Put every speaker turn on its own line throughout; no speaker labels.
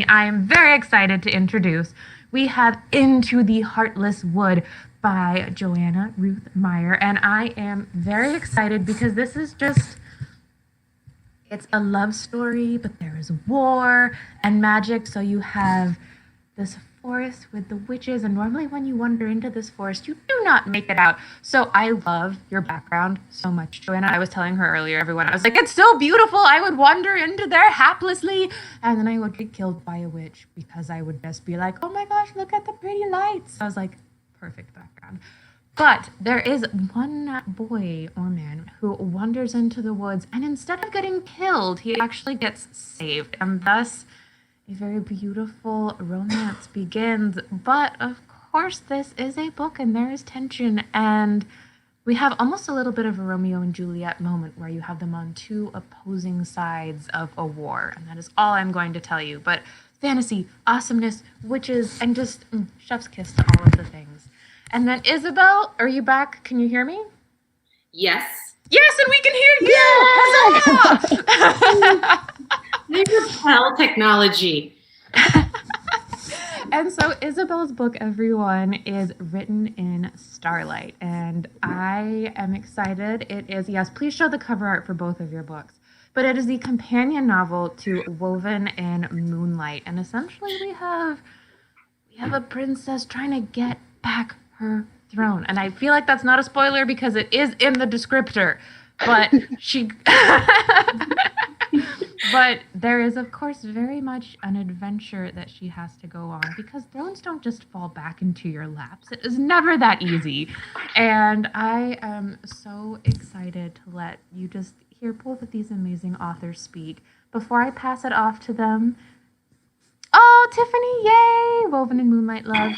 I am very excited to introduce. We have Into the Heartless Wood by Joanna Ruth Meyer, and I am very excited because this is just, it's a love story, but there is war and magic, so you have this forest with the witches, and normally when you wander into this forest, you do not make it out. So I love your background so much, Joanna. I was telling her earlier, everyone, I was like, it's so beautiful. I would wander into there haplessly, and then I would get killed by a witch because I would just be like, oh my gosh, look at the pretty lights. I was like, perfect background. But there is one boy or man who wanders into the woods, and instead of getting killed, he actually gets saved, and thus a very beautiful romance begins. But of course, this is a book and there is tension, and we have almost a little bit of a Romeo and Juliet moment where you have them on two opposing sides of a war, and that is all I'm going to tell you. But fantasy, awesomeness, witches, and just chef's kiss to all of the things. And then Isabell, are you back? Can you hear me?
Yes.
Yes, and we can hear you! Huzzah!
They repel technology.
And so Isabell's book, everyone, is written in Starlight, and I am excited. It is, yes, please show the cover art for both of your books, but it is the companion novel to Woven in Moonlight, and essentially we have a princess trying to get back her throne, and I feel like that's not a spoiler because it is in the descriptor, but she... But there is, of course, very much an adventure that she has to go on because thrones don't just fall back into your laps. It is never that easy. And I am so excited to let you just hear both of these amazing authors speak. Before I pass it off to them, oh, Tiffany, yay! Woven in Moonlight Love.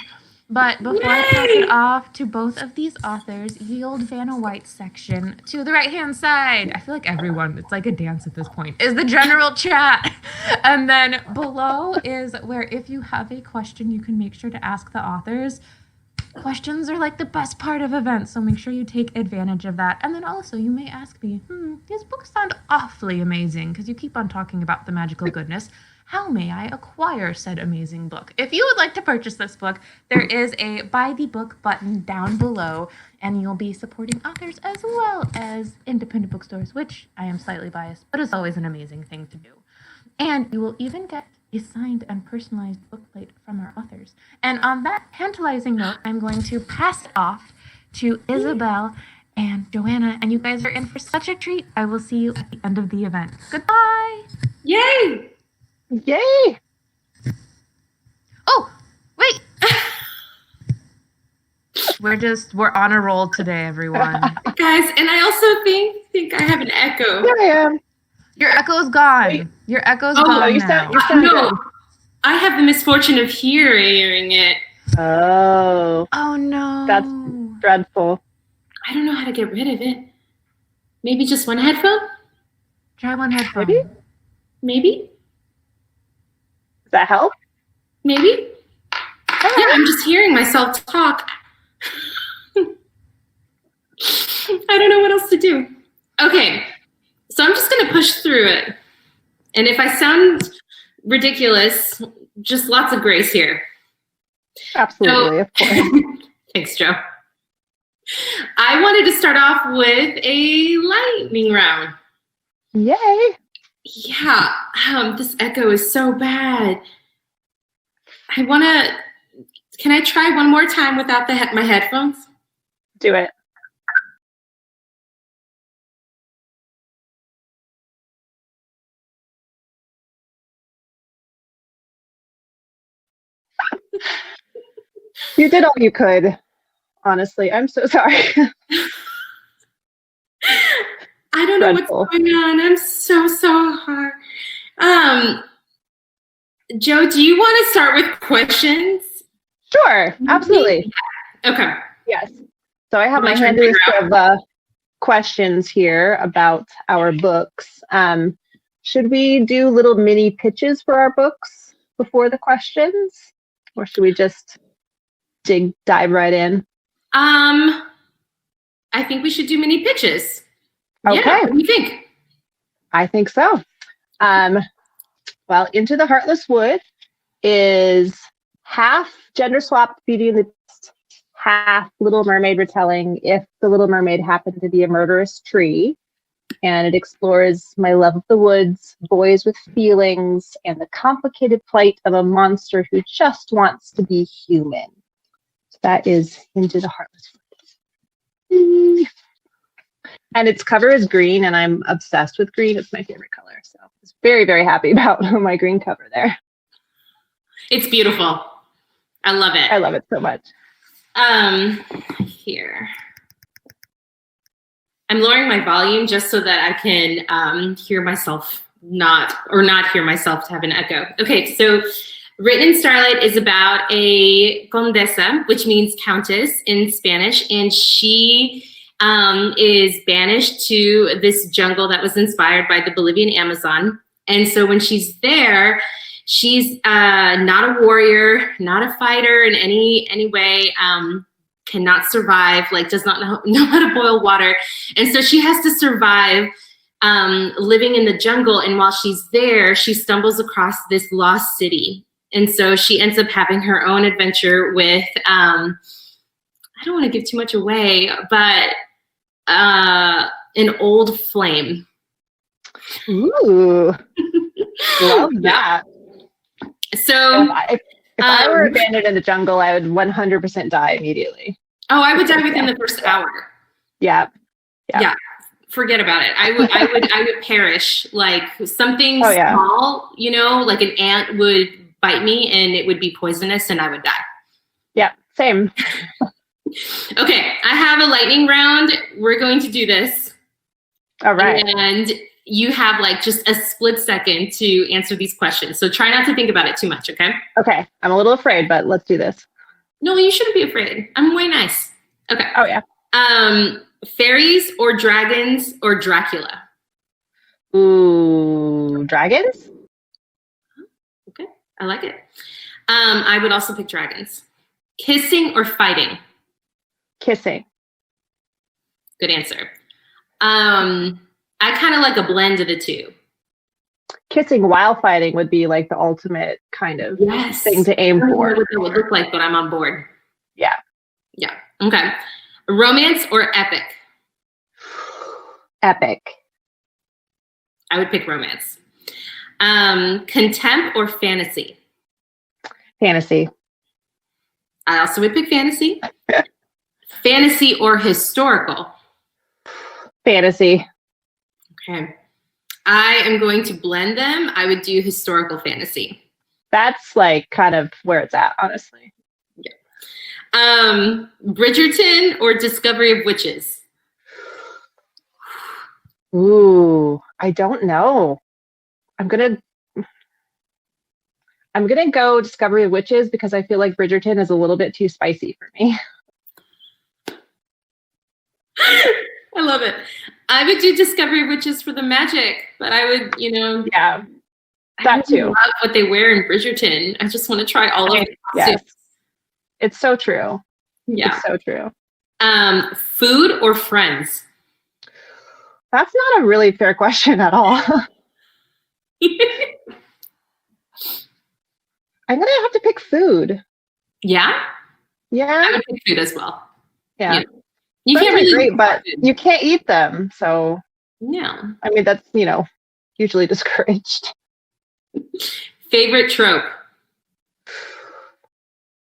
But before I pass it off to both of these authors, Yield Vanna White's section to the right-hand side, I feel like everyone, it's like a dance at this point, is the general chat. And then below is where if you have a question, you can make sure to ask the authors. Questions are like the best part of events, so make sure you take advantage of that. And then also you may ask me, these books sound awfully amazing because you keep on talking about the magical goodness. How may I acquire said amazing book? If you would like to purchase this book, there is a buy the book button down below, and you'll be supporting authors as well as independent bookstores, which I am slightly biased, but is always an amazing thing to do. And you will even get a signed and personalized bookplate from our authors. And on that tantalizing note, I'm going to pass it off to Isabell and Joanna, and you guys are in for such a treat. I will see you at the end of the event. Goodbye!
Yay!
Yay!
Oh, wait. We're on a roll today, everyone.
Guys, and I also think I have an echo.
Here I am.
Your echo's gone. Your echo's gone
no, you
now.
sound
No,
good.
I have the misfortune of hearing it.
Oh,
Oh, no.
that's dreadful.
I don't know how to get rid of it. Maybe just one headphone?
Try one headphone.
Maybe?
Maybe?
Does that help?
Maybe? Yeah, I'm just hearing myself talk. I don't know what else to do. Okay, so I'm just going to push through it. And if I sound ridiculous, just lots of grace here.
Absolutely, of course.
Thanks, Joe. I wanted to start off with a lightning round.
Yay!
Yeah, this echo is so bad. Can I try one more time without my headphones?
Do it. You did all you could. Honestly, I'm so sorry.
I don't know
Dreadful.
what's going on. I'm so hard. Joe, do you want to start with questions?
Sure, absolutely.
Okay.
Yes. So I have
My
my
turn
handy
to
list of questions here about our books. Should we do little mini pitches for our books before the questions? Or should we just dive right in?
I think we should do mini pitches.
Okay.
Yeah, what do you think?
I think so. Well, Into the Heartless Wood is half gender swapped Beauty and the Beast, half Little Mermaid retelling if the Little Mermaid happened to be a murderous tree. And it explores my love of the woods, boys with feelings, and the complicated plight of a monster who just wants to be human. So that is Into the Heartless. And its cover is green, and I'm obsessed with green. It's my favorite color. So I was very, very happy about my green cover there.
It's beautiful. I love it.
I love it so much.
Here. I'm lowering my volume just so that I can hear myself not hear myself to have an echo. Okay, so Written in Starlight is about a condesa, which means countess in Spanish, and she is banished to this jungle that was inspired by the Bolivian Amazon. And so when she's there, she's not a warrior, not a fighter in any way, cannot survive, like does not know how to boil water. And so she has to survive living in the jungle. And while she's there, she stumbles across this lost city. And so she ends up having her own adventure with, I don't want to give too much away, but an old flame.
Ooh, love that.
So
if I were abandoned in the jungle, I would 100% die immediately.
Oh, I would die within the first hour.
Yeah.
Forget about it. I would perish. Like something small, you know, like an ant would bite me and it would be poisonous and I would die.
Yeah, same.
Okay, I have a lightning round. We're going to do this.
All right.
And you have like just a split second to answer these questions. So try not to think about it too much, okay?
Okay. I'm a little afraid, but let's do this.
No, you shouldn't be afraid. I'm way nice. Okay.
Oh, yeah.
Fairies or dragons or Dracula?
Ooh, dragons?
Okay, I like it. I would also pick dragons. Kissing or fighting?
Kissing.
Good answer. I kind of like a blend of the two.
Kissing while fighting would be like the ultimate kind of thing to aim for.
I don't know what that would look like, but I'm on board.
Yeah.
Yeah. Okay. Romance or epic?
Epic.
I would pick romance. Contempt or fantasy?
Fantasy.
I also would pick fantasy. Fantasy or historical?
Fantasy.
Okay. I am going to blend them. I would do historical fantasy.
That's like kind of where it's at, honestly.
Yeah. Bridgerton or Discovery of Witches?
Ooh, I don't know. I'm gonna go Discovery of Witches because I feel like Bridgerton is a little bit too spicy for me.
I love it. I would do Discovery of Witches for the magic, but I would,
Yeah, that too.
I love what they wear in Bridgerton. I just want to try all of it.
Yes. It's so true.
Yeah.
It's so true.
Food or friends?
That's not a really fair question at all. I'm going to have to pick food.
Yeah?
Yeah.
I would pick food as well.
Yeah.
You can't really
great, but you can't eat them. So,
no.
I mean, that's, usually discouraged.
Favorite trope?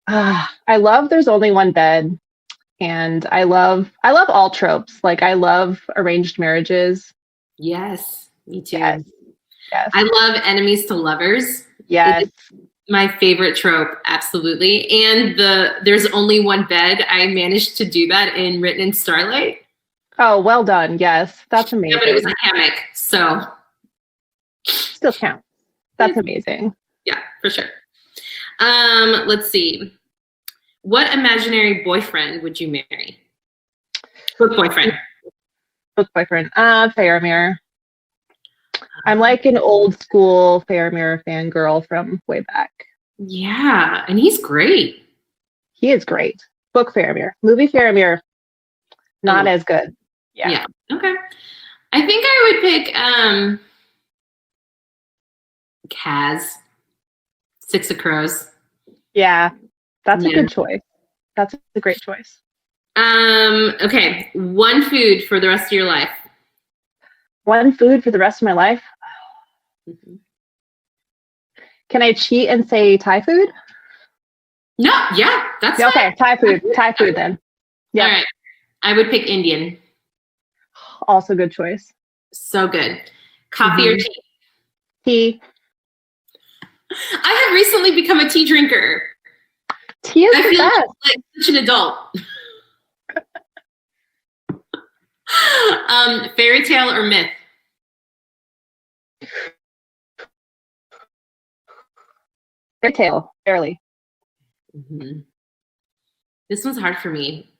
I love There's Only One Bed. And I love all tropes. Like I love arranged marriages.
Yes, me too.
Yes.
I love enemies to lovers.
Yes.
It's my favorite trope, absolutely. And There's Only One Bed. I managed to do that in Written in Starlight.
Oh, well done. Yes, that's amazing.
Yeah, but it was a hammock, so
still counts. That's amazing.
Yeah, for sure. Let's see. What imaginary boyfriend would you marry? Book boyfriend.
Book boyfriend. Faramir. I'm like an old school Faramir fangirl from way back.
Yeah, and he's great.
He is great. Book Faramir. Movie Faramir, not as good. Yeah.
Okay. I think I would pick Kaz. Six of Crows.
Yeah, that's a
Yeah.
good choice. That's a great choice.
Okay, one food for the rest of your life.
One food for the rest of my life.
Mhm.
Can I cheat and say Thai food?
No, yeah, that's
Okay,
fine.
Thai food then. Yeah,
All right, I would pick Indian.
also good choice.
So good. Coffee or
Mhm.
tea?
Tea.
I have recently become a tea drinker.
Tea is
I
the
feel
best.
like such an adult. Fairy tale or myth?
Fairy tale, barely.
Mm-hmm. This one's hard for me.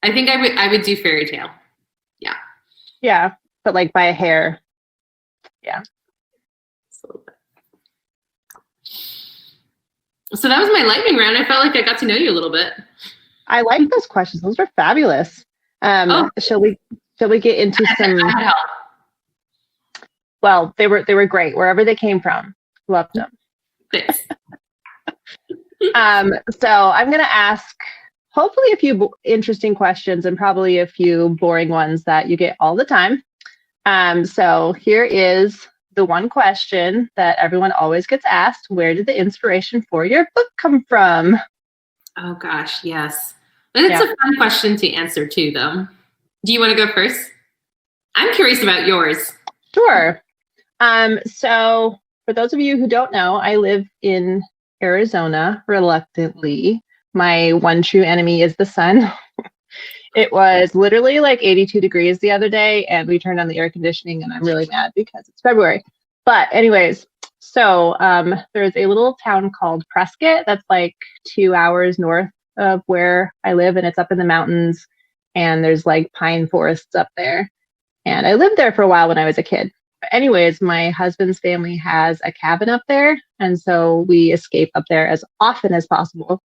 I think I would do fairy tale. Yeah.
Yeah, but like by a hair. Yeah.
So that was my lightning round. I felt like I got to know you a little bit.
I like those questions. Those are fabulous. Shall we get into some? Well, they were great wherever they came from. Loved them.
Thanks.
So I'm going to ask hopefully a few interesting questions and probably a few boring ones that you get all the time. So here is the one question that everyone always gets asked. Where did the inspiration for your book come from?
Oh gosh, yes. That's a fun question to answer too, though. Do you want to go first? I'm curious about yours.
Sure. So for those of you who don't know, I live in Arizona reluctantly. My one true enemy is the sun. It was literally like 82 degrees the other day, and we turned on the air conditioning, and I'm really mad because it's February. But anyways, so there's a little town called Prescott that's like 2 hours north of where I live, and it's up in the mountains, and there's like pine forests up there. And I lived there for a while when I was a kid. But anyways, my husband's family has a cabin up there, and so we escape up there as often as possible.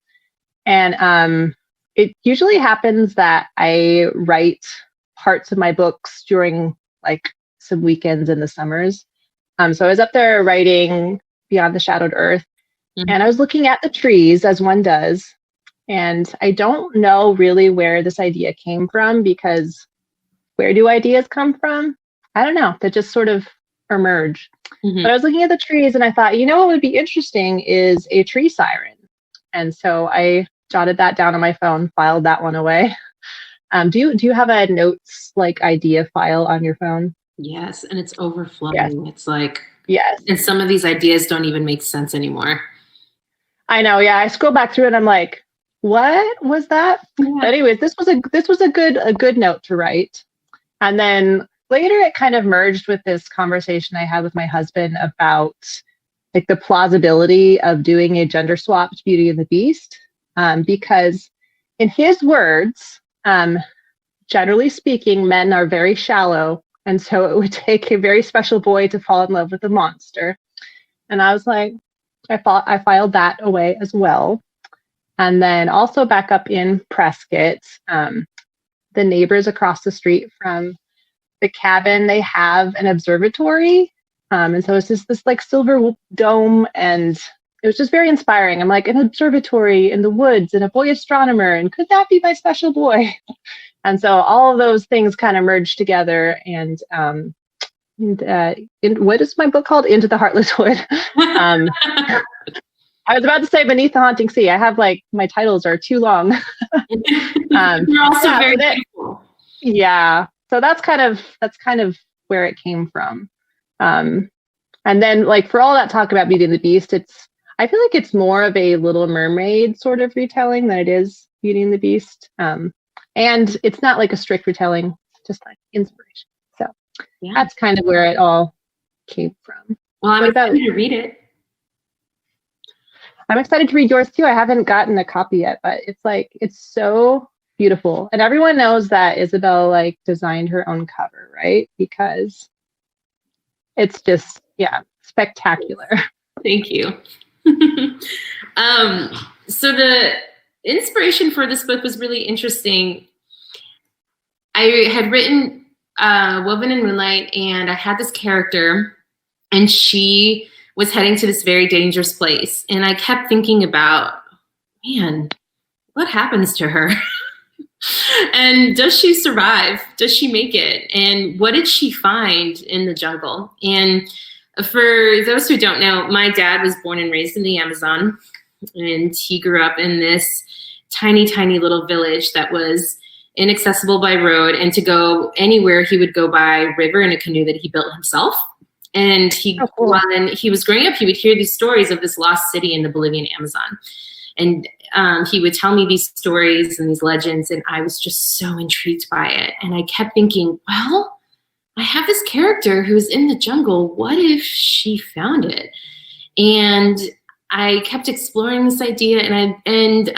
And it usually happens that I write parts of my books during like some weekends in the summers. So I was up there writing Beyond the Shadowed Earth, and I was looking at the trees as one does. And I don't know really where this idea came from, because where do ideas come from? I don't know. They just sort of emerge. But I was looking at the trees and I thought, you know what would be interesting is a tree siren. And so I jotted that down on my phone, filed that one away. Do you have a notes like idea file on your phone?
Yes, and it's overflowing.
Yes.
It's like,
yes.
And some of these ideas don't even make sense anymore.
I know. Yeah, I scroll back through and I'm like, what was that?
Yeah.
But anyways, this was a good note to write. And then later it kind of merged with this conversation I had with my husband about like the plausibility of doing a gender swapped Beauty and the Beast. Because in his words, generally speaking, men are very shallow. And so it would take a very special boy to fall in love with a monster. And I was like, I filed that away as well. And then also back up in Prescott, the neighbors across the street from the cabin, they have an observatory. And so it's just this like silver dome, and it was just very inspiring. I'm like, an observatory in the woods and a boy astronomer, and could that be my special boy? And so all of those things kind of merged together. And what is my book called? Into the Heartless Wood. I was about to say Beneath the Haunting Sea. I have like, my titles are too long.
You're also very beautiful.
Yeah. So that's kind of where it came from. And then like for all that talk about Beauty and the Beast, I feel like it's more of a Little Mermaid sort of retelling than it is Beauty and the Beast. And it's not like a strict retelling, just like inspiration. So that's kind of where it all came from.
Well, I'm excited to read it.
I'm excited to read yours too. I haven't gotten a copy yet, but it's so beautiful. And everyone knows that Isabell like designed her own cover, right? Because it's just, spectacular.
Thank you. So the inspiration for this book was really interesting. I had written Woven in Moonlight, and I had this character, and she was heading to this very dangerous place. And I kept thinking about, man, what happens to her? And does she survive? Does she make it? And what did she find in the jungle? And for those who don't know, my dad was born and raised in the Amazon, and he grew up in this tiny, tiny little village that was inaccessible by road, and to go anywhere, he would go by river in a canoe that he built himself. And when he was growing up, he would hear these stories of this lost city in the Bolivian Amazon. And he would tell me these stories and these legends, and I was just so intrigued by it. And I kept thinking, well, I have this character who's in the jungle. What if she found it? And I kept exploring this idea, and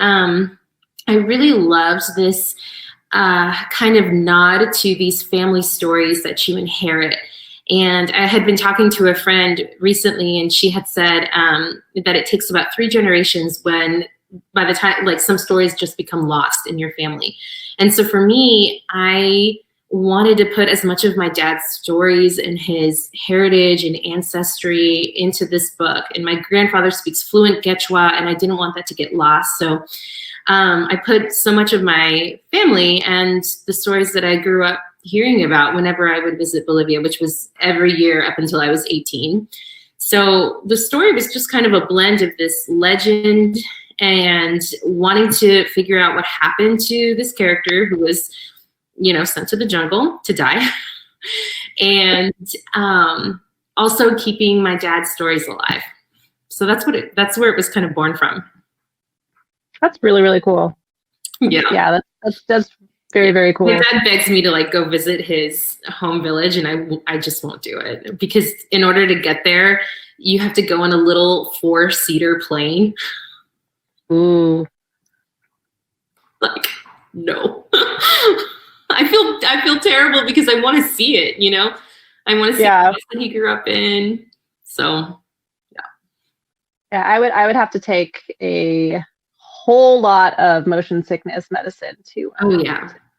I really loved this kind of nod to these family stories that you inherit. And I had been talking to a friend recently, and she had said that it takes about 3 generations by the time, like, some stories just become lost in your family. And so for me, I wanted to put as much of my dad's stories and his heritage and ancestry into this book. And my grandfather speaks fluent Quechua, and I didn't want that to get lost. So I put so much of my family and the stories that I grew up hearing about whenever I would visit Bolivia, which was every year up until I was 18. So the story was just kind of a blend of this legend and wanting to figure out what happened to this character who was, sent to the jungle to die. And also keeping my dad's stories alive. So that's where it was kind of born from.
That's really, really cool.
Yeah.
Yeah, that's very, very cool.
My dad begs me to go visit his home village, and I just won't do it, because in order to get there, you have to go on a little 4-seater plane.
Ooh.
No. I feel terrible because I want to see it, I want to see the place that he grew up in. So, yeah.
Yeah, I would have to take a whole lot of motion sickness medicine to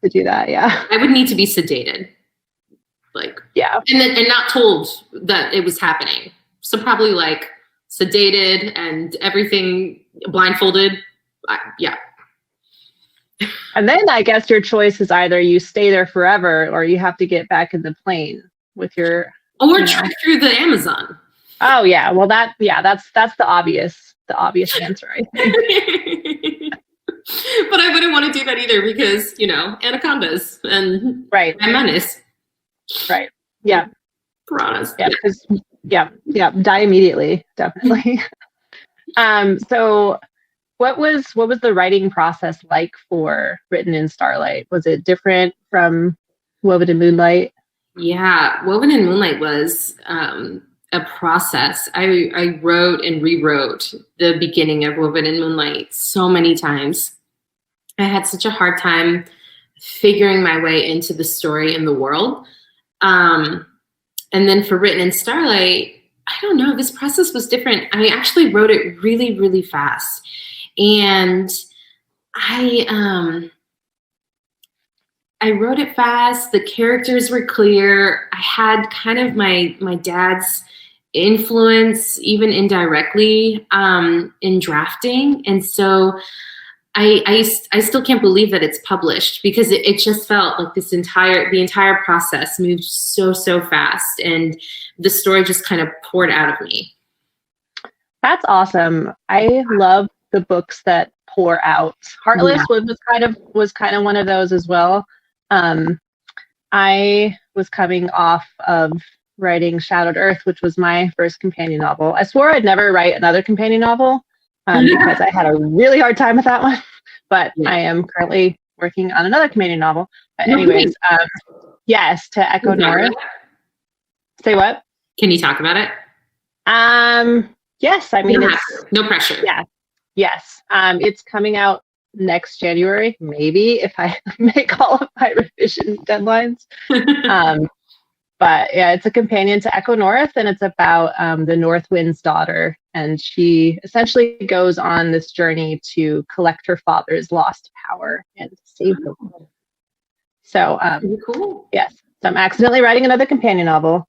do that. Yeah.
I would need to be sedated. And not told that it was happening. So probably sedated and everything, blindfolded. Yeah.
And then I guess your choice is either you stay there forever or you have to get back in the plane with your.
Or trek through the Amazon.
Oh yeah. Well that's the obvious answer, I think.
But I wouldn't want to do that either because, anacondas and menace.
Right. Yeah.
Piranhas.
Yeah. Yeah. Die immediately. Definitely. So what was the writing process like for Written in Starlight? Was it different from Woven in Moonlight?
Yeah. Woven in Moonlight was a process. I wrote and rewrote the beginning of Woven in Moonlight so many times. I had such a hard time figuring my way into the story and the world. And then for Written in Starlight, I don't know, this process was different. I actually wrote it really, really fast. And I wrote it fast. The characters were clear. I had kind of my dad's influence, even indirectly, in drafting. And so I still can't believe that it's published because it just felt like the entire process moved so fast, and the story just kind of poured out of me.
That's awesome. I love the books that pour out. Heartless was kind of one of those as well. I was coming off of writing Shadowed Earth, which was my first companion novel. I swore I'd never write another companion novel because I had a really hard time with that one. But I am currently working on another companion novel. But anyways, yes, to Echo North. Say what?
Can you talk about it?
Yes. I mean,
no pressure.
Yeah. Yes. It's coming out next January, maybe, if I make all of my revision deadlines. But yeah, it's a companion to Echo North, and it's about the North Wind's daughter. And she essentially goes on this journey to collect her father's lost power and save the world. So,
cool.
Yes. So I'm accidentally writing another companion novel.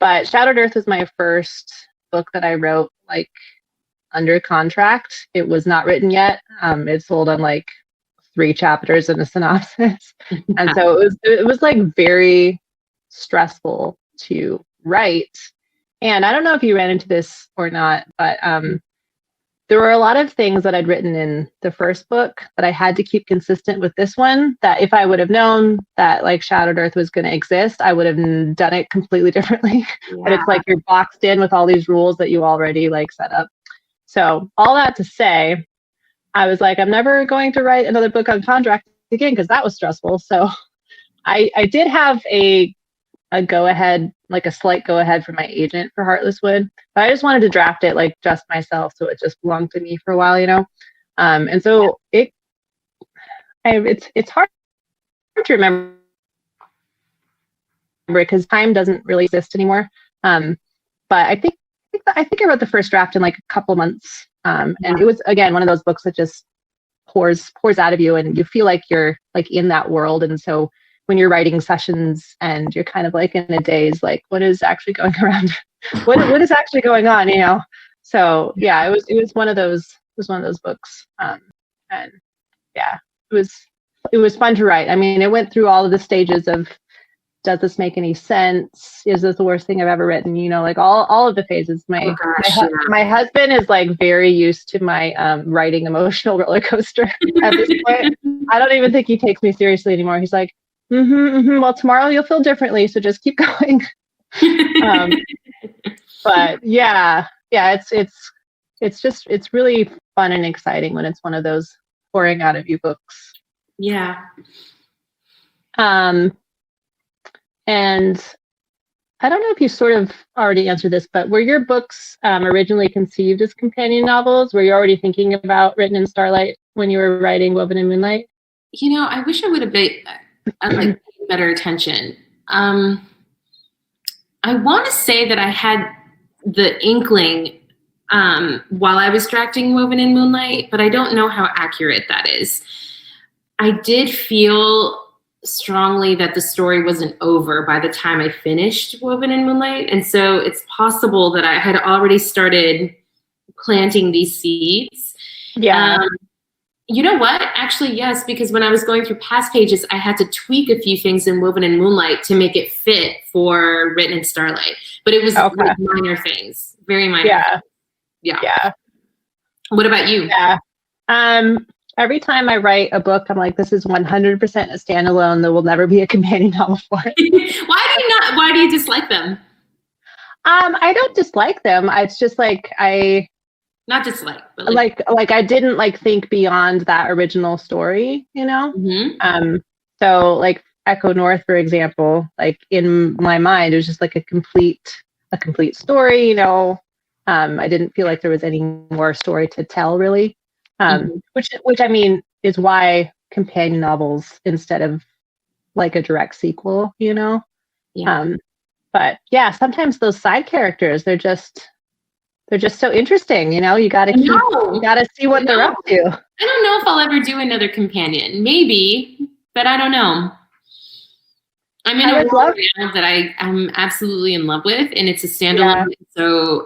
But Shattered Earth was my first book that I wrote like under contract. It was not written yet. It sold on like 3 chapters and a synopsis. And so it was like very stressful to write. And I don't know if you ran into this or not, but there were a lot of things that I'd written in the first book that I had to keep consistent with this one, that if I would have known that like Shattered Earth was going to exist, I would have done it completely differently. Yeah. But it's like you're boxed in with all these rules that you already like set up. So all that to say, I was like, I'm never going to write another book on contract again, because that was stressful. So I did have a go-ahead, like a slight go-ahead from my agent for Heartless Wood, but I just wanted to draft it like just myself, so it just belonged to me for a while, you know. And so it's hard to remember because time doesn't really exist anymore. But I think I wrote the first draft in like a couple months, and it was again one of those books that just pours out of you, and you feel like you're like in that world, and so when you're writing sessions and you're kind of like in a daze, like what is actually going around? what is actually going on, you know? So yeah, it was one of those books. And yeah, it was fun to write. I mean, it went through all of the stages of, does this make any sense? Is this the worst thing I've ever written? You know, like all of the phases. My husband is like very used to my writing emotional roller coaster at this point. I don't even think he takes me seriously anymore. He's like, well, tomorrow you'll feel differently, so just keep going. But yeah, it's really fun and exciting when it's one of those pouring out of you books.
Yeah.
And I don't know if you sort of already answered this, but were your books originally conceived as companion novels? Were you already thinking about Written in Starlight when you were writing Woven in Moonlight?
You know, I wish I would have paid better attention. I want to say that I had the inkling while I was drafting Woven in Moonlight, but I don't know how accurate that is. I did feel strongly that the story wasn't over by the time I finished Woven in Moonlight, and so it's possible that I had already started planting these seeds.
Yeah.
You know what? Actually, yes, because when I was going through past pages, I had to tweak a few things in Woven in Moonlight to make it fit for Written in Starlight. But it was like minor things, very minor. Yeah. What about you?
Yeah. Every time I write a book, I'm like, this is 100% a standalone. There will never be a companion novel for it.
Why do you dislike them?
I don't dislike them. It's just like
not dislike, but
like I didn't like think beyond that original story, you know?
Mm-hmm.
So like Echo North, for example, like in my mind, it was just like a complete story, you know? I didn't feel like there was any more story to tell really. Which I mean is why companion novels instead of like a direct sequel, you know?
Yeah.
But yeah, sometimes those side characters, they're just so interesting, you know. You gotta see what they're up to.
I don't know if I'll ever do another companion. Maybe, but I don't know. I'm in a world now that I'm absolutely in love with, and it's a standalone. Yeah. So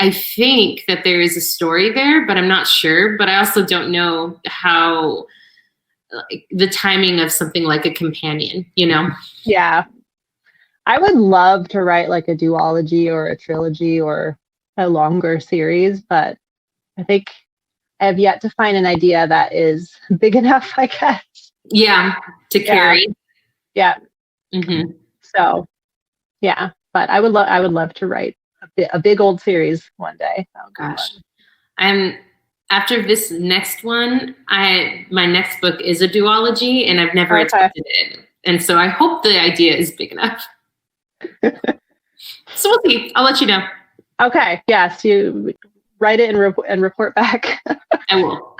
I think that there is a story there, but I'm not sure. But I also don't know how the timing of something like a companion, you know?
Yeah. I would love to write like a duology or a trilogy or a longer series, but I think I have yet to find an idea that is big enough, I guess.
Yeah, to carry.
Yeah.
Mm-hmm.
So, yeah, but I would love to write a big old series one day.
Oh gosh. After this next one, my next book is a duology, and I've never attempted it. And so I hope the idea is big enough. So we'll see. I'll let you know.
Okay. Yes, you write it and report back.
I will.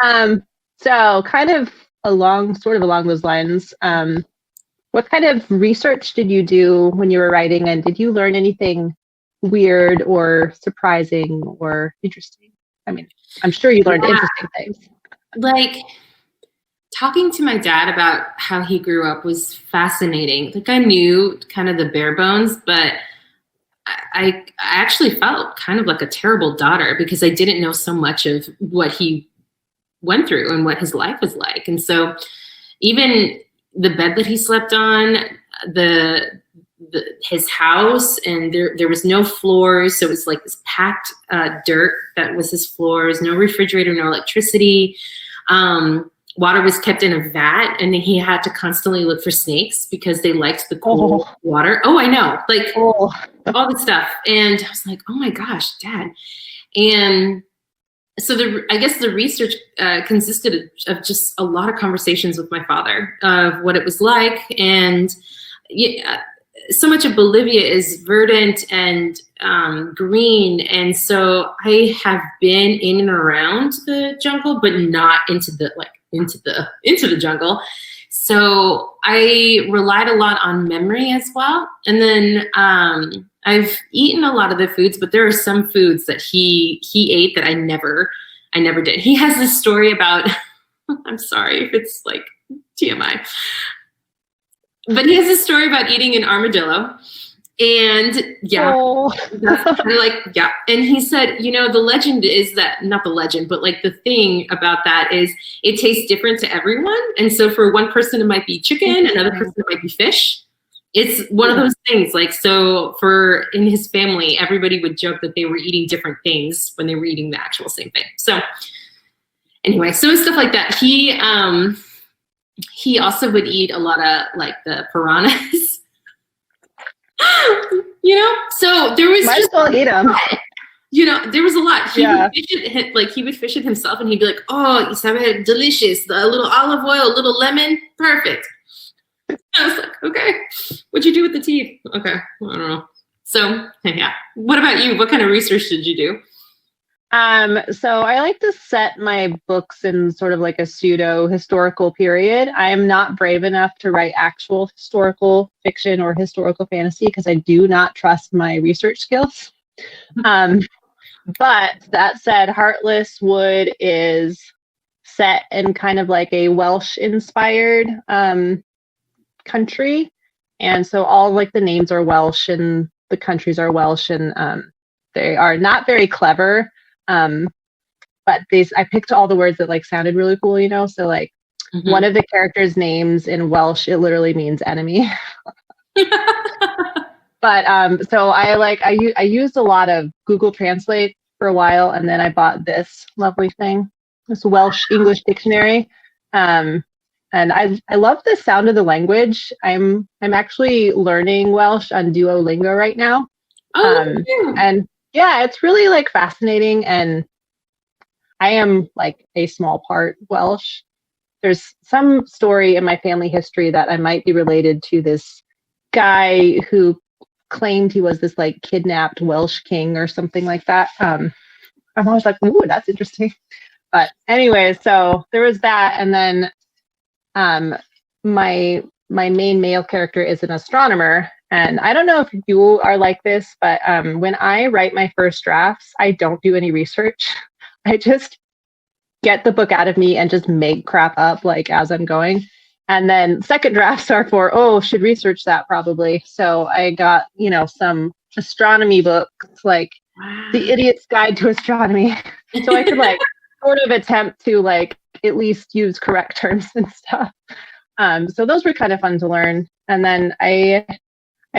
So kind of along those lines, what kind of research did you do when you were writing, and did you learn anything weird or surprising or interesting? I mean, I'm sure you learned interesting things.
Like talking to my dad about how he grew up was fascinating. Like I knew kind of the bare bones, but I actually felt kind of like a terrible daughter because I didn't know so much of what he went through and what his life was like. And so even the bed that he slept on, his house, and there was no floors. So it was like this packed dirt that was his floors, no refrigerator, no electricity. Water was kept in a vat, and he had to constantly look for snakes because they liked the cool water. Oh, I know, like all this stuff. And I was like, oh my gosh, Dad. And so I guess the research consisted of just a lot of conversations with my father of what it was like. And so much of Bolivia is verdant and green. And so I have been in and around the jungle, but not into the jungle. So I relied a lot on memory as well. And then I've eaten a lot of the foods, but there are some foods that he ate that I never did. He has this story about, I'm sorry if it's like TMI, but he has this story about eating an armadillo. And that's kind of like, yeah. And he said, the legend is that, not the legend, but like the thing about that is it tastes different to everyone. And so for one person, it might be chicken, another person, it might be fish. It's one of those things. Like, so in his family, everybody would joke that they were eating different things when they were eating the actual same thing. So anyway, so stuff like that. He also would eat a lot of like the piranhas. So there was
might as well eat them.
There was a lot. He would fish it himself, and he'd be like, "Oh, Isabel, delicious! A little olive oil, a little lemon, perfect." I was like, "Okay, what'd you do with the teeth?" Okay, I don't know. So yeah, what about you? What kind of research did you do?
So I like to set my books in sort of like a pseudo historical period. I am not brave enough to write actual historical fiction or historical fantasy because I do not trust my research skills. But that said, Heartless Wood is set in kind of like a Welsh inspired country. And so all like the names are Welsh and the countries are Welsh, and they are not very clever. But I picked all the words that like sounded really cool, so like one of the characters' names in Welsh, it literally means enemy. But so I used a lot of Google Translate for a while, and then I bought this lovely thing, this Welsh English dictionary. And I love the sound of the language. I'm actually learning Welsh on Duolingo right now. And yeah, it's really like fascinating, and I am like a small part Welsh. There's some story in my family history that I might be related to this guy who claimed he was this like kidnapped Welsh king or something like that. I'm always like, ooh, that's interesting. But anyway, so there was that, and then my main male character is an astronomer. And I don't know if you are like this, but when I write my first drafts, I don't do any research. I just get the book out of me and just make crap up like as I'm going. And then second drafts are for, should research that probably. So I got, some astronomy books like The Idiot's Guide to Astronomy. So I could like sort of attempt to like at least use correct terms and stuff. So those were kind of fun to learn. And then I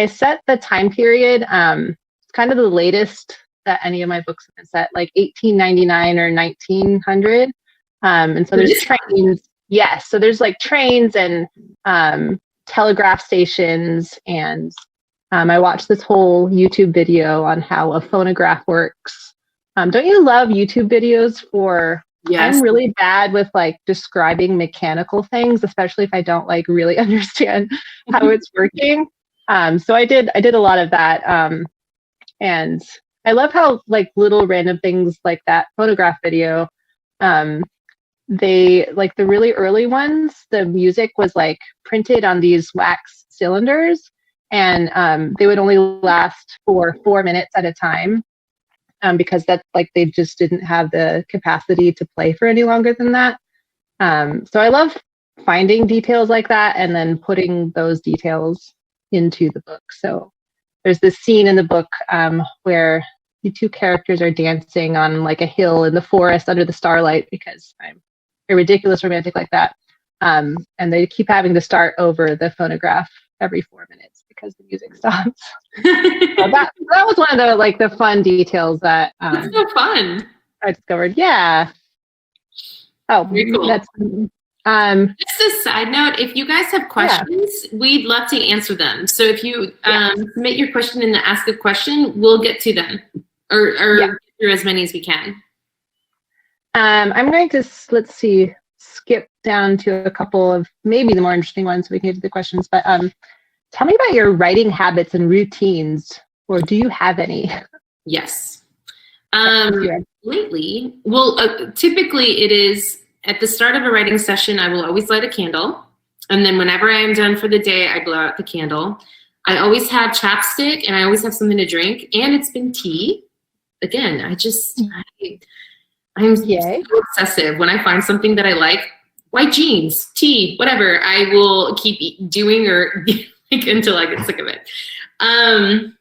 set the time period, it's kind of the latest that any of my books have been set, like 1899 or 1900. And so there's trains. Yes. So there's like trains and telegraph stations. And I watched this whole YouTube video on how a phonograph works. Don't you love YouTube videos for... Yes. I'm really bad with like describing mechanical things, especially if I don't like really understand how it's working. So I did a lot of that. And I love how like little random things like that phonograph video, they like the really early ones, the music was like printed on these wax cylinders, and they would only last for 4 minutes at a time. Because that's like they just didn't have the capacity to play for any longer than that. So I love finding details like that and then putting those details into the book. So there's this scene in the book where the two characters are dancing on like a hill in the forest under the starlight, because I'm a ridiculous romantic like that. And they keep having to start over the phonograph every 4 minutes because the music stops. So that was one of the like the fun details that
That's so fun.
I discovered. Yeah. Oh,
very cool.
That's
just a side note, if you guys have questions, we'd love to answer them. So if you submit your question in the Ask a Question, we'll get to them or get through as many as we can.
I'm going to, let's see, skip down to a couple of maybe the more interesting ones so we can get to the questions. But tell me about your writing habits and routines, or do you have any?
Yes. Lately, well, typically it is at the start of a writing session, I will always light a candle. And then whenever I am done for the day, I blow out the candle. I always have chapstick and I always have something to drink. And it's been tea. Again, I'm so obsessive. When I find something that I like, white jeans, tea, whatever, I will keep doing or until I get sick of it. And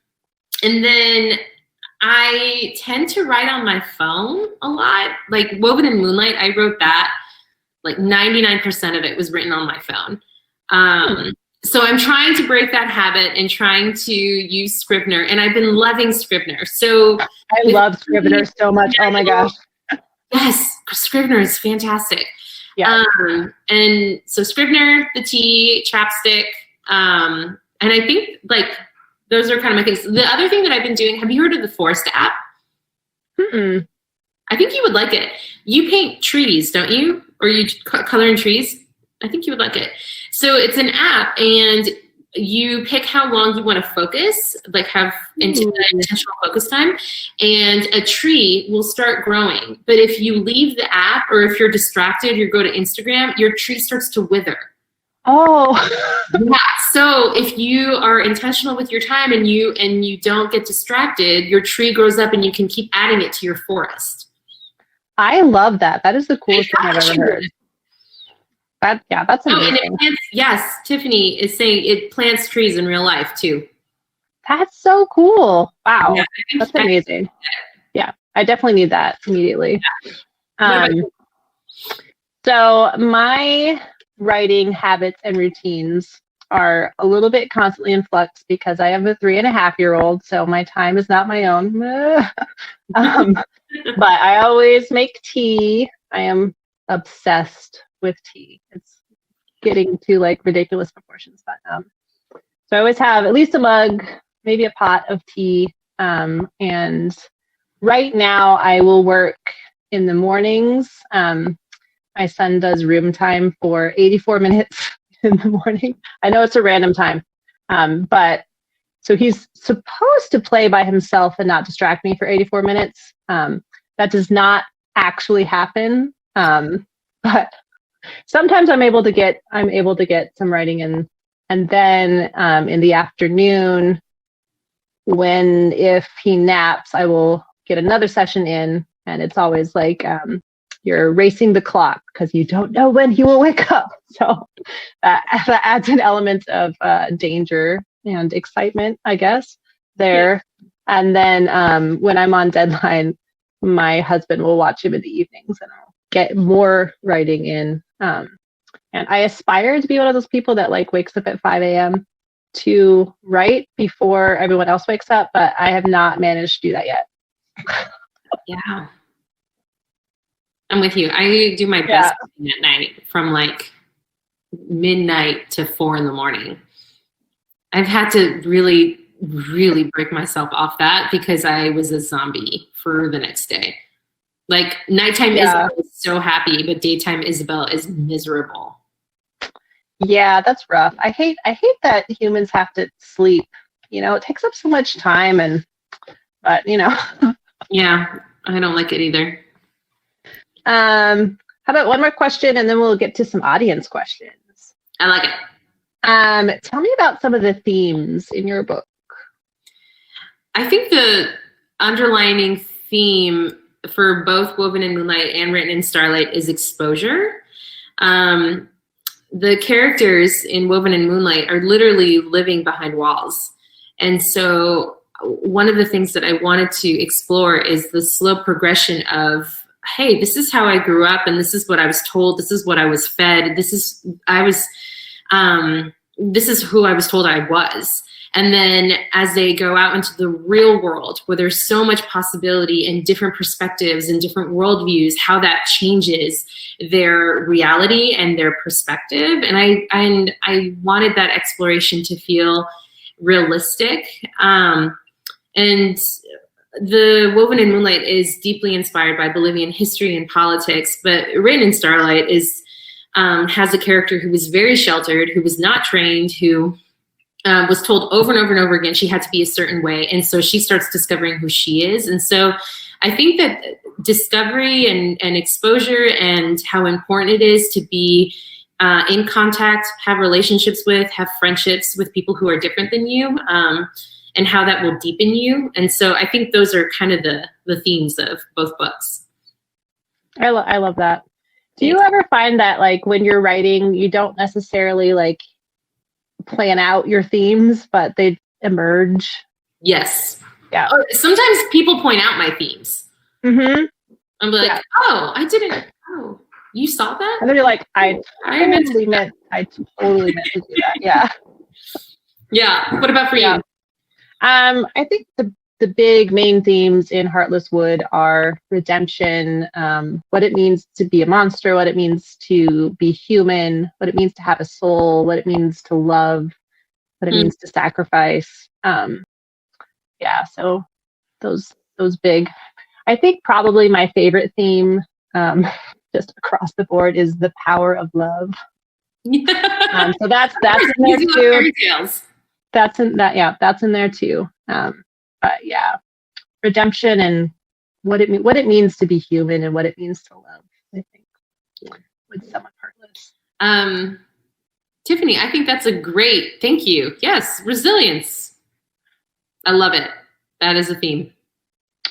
then I tend to write on my phone a lot. Like Woven in Moonlight, I wrote that. Like 99% of it was written on my phone. So I'm trying to break that habit and trying to use Scrivener. And I've been loving Scrivener. So
I love Scrivener so much. Oh my gosh.
Yes, Scrivener is fantastic.
Yeah.
And so Scrivener, the tea, chapstick, and I think like those are kind of my things. The other thing that I've been doing, have you heard of the Forest app?
Mm-mm.
I think you would like it. You paint trees, don't you? Or you color in trees? I think you would like it. So it's an app, and you pick how long you want to focus, like have intentional focus time, and a tree will start growing. But if you leave the app, or if you're distracted, you go to Instagram, your tree starts to wither.
Oh.
Yeah. So if you are intentional with your time and you don't get distracted, your tree grows up and you can keep adding it to your forest.
I love that. That is the coolest thing I've ever heard. That's amazing.
And yes, Tiffany is saying it plants trees in real life too.
That's so cool. Wow.
Yeah,
that's amazing. Yeah, I definitely need that immediately.
Yeah.
So my writing habits and routines are a little bit constantly in flux because I have a 3.5-year-old, so my time is not my own. But I always make tea. I am obsessed with tea. It's getting to like ridiculous proportions, but so I always have at least a mug, maybe a pot of tea. And right now I will work in the mornings. My son does room time for 84 minutes in the morning. I know it's a random time, but so he's supposed to play by himself and not distract me for 84 minutes. That does not actually happen, but sometimes I'm able to get some writing in. And then in the afternoon, if he naps, I will get another session in, and it's always like you're racing the clock because you don't know when he will wake up. So that adds an element of danger and excitement, I guess, there. Yeah. And then when I'm on deadline, my husband will watch him in the evenings, and I'll get more writing in. And I aspire to be one of those people that like wakes up at 5 a.m. to write before everyone else wakes up, but I have not managed to do that yet.
Yeah. I'm with you. I do my best at night from like midnight to 4 a.m. I've had to really, really break myself off that because I was a zombie for the next day. Like nighttime Isabell is so happy, but daytime Isabell is miserable.
Yeah, that's rough. I hate that humans have to sleep. You know, it takes up so much time, but you know.
Yeah, I don't like it either.
How about one more question, and then we'll get to some audience questions.
I like it.
Tell me about some of the themes in your book.
I think the underlining theme for both Woven in Moonlight and Written in Starlight is exposure. the characters in Woven in Moonlight are literally living behind walls. And so one of the things that I wanted to explore is the slow progression of, hey, this is how I grew up, and this is what I was told, this is what I was fed, this is who I was told I was. And then as they go out into the real world, where there's so much possibility and different perspectives and different worldviews, how that changes their reality and their perspective. And I wanted that exploration to feel realistic. And the Woven in Moonlight is deeply inspired by Bolivian history and politics, but written in Starlight has a character who was very sheltered, who was not trained, who was told over and over and over again she had to be a certain way. And so she starts discovering who she is. And so I think that discovery and exposure and how important it is to be in contact, have relationships with, have friendships with people who are different than you, and how that will deepen you. And so I think those are kind of the themes of both books.
I love that. Do you ever find that, like, when you're writing, you don't necessarily like plan out your themes, but they emerge?
Yes.
Yeah.
Sometimes people point out my themes.
Mm-hmm.
I'm like, oh, I didn't. Oh, you saw that?
And then you're like, I totally meant to do that. Yeah.
Yeah. What about for you?
I think the big main themes in Heartless Wood are redemption, what it means to be a monster, what it means to be human, what it means to have a soul, what it means to love, what it means to sacrifice. So those big. I think probably my favorite theme, just across the board, is the power of love. So that's in there too.
Fairy tales.
That's in there too. But yeah, redemption and what it means to be human and what it means to love, I think, would sum up Heartless.
Tiffany, I think that's a great, thank you. Yes, resilience. I love it. That is a theme.